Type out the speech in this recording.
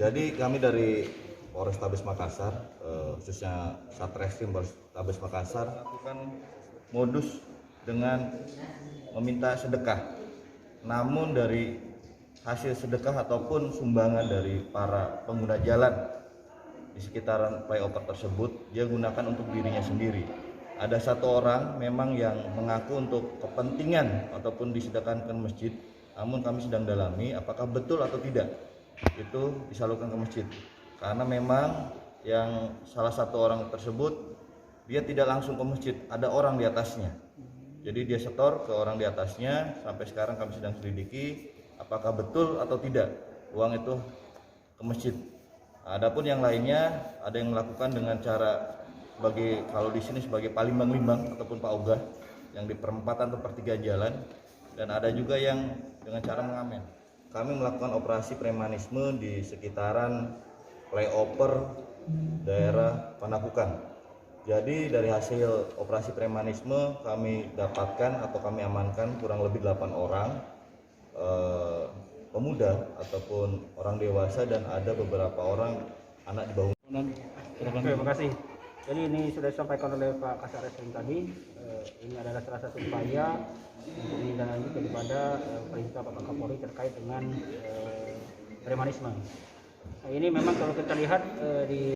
Jadi kami dari Polrestabes Makassar, khususnya Satreskrim Polrestabes Makassar, melakukan modus dengan meminta sedekah. Namun dari hasil sedekah ataupun sumbangan dari para pengguna jalan di sekitaran flyover tersebut, dia gunakan untuk dirinya sendiri. Ada satu orang memang yang mengaku untuk kepentingan ataupun disedekahkan ke masjid, namun kami sedang dalami apakah betul atau tidak itu disalurkan ke masjid. Karena memang yang salah satu orang tersebut dia tidak langsung ke masjid, ada orang di atasnya. Jadi dia setor ke orang di atasnya. Sampai sekarang kami sedang selidiki apakah betul atau tidak uang itu ke masjid. Adapun yang lainnya ada yang melakukan dengan cara sebagai, kalau di sini sebagai palimbang-limbang ataupun Pak Ogah yang di perempatan atau pertigaan jalan, dan ada juga yang dengan cara mengamen. Kami melakukan operasi premanisme di sekitaran flyover daerah Panakukang. Jadi dari hasil operasi premanisme kami dapatkan atau kami amankan kurang lebih 8 orang pemuda ataupun orang dewasa, dan ada beberapa orang anak di bawah. Terima kasih. Jadi ini sudah disampaikan oleh Pak Kasat Reskrim tadi. Ini adalah salah satu upaya untuk menindaklanjuti daripada perintah Bapak Kapolri terkait dengan premanisme. Nah, ini memang kalau kita lihat di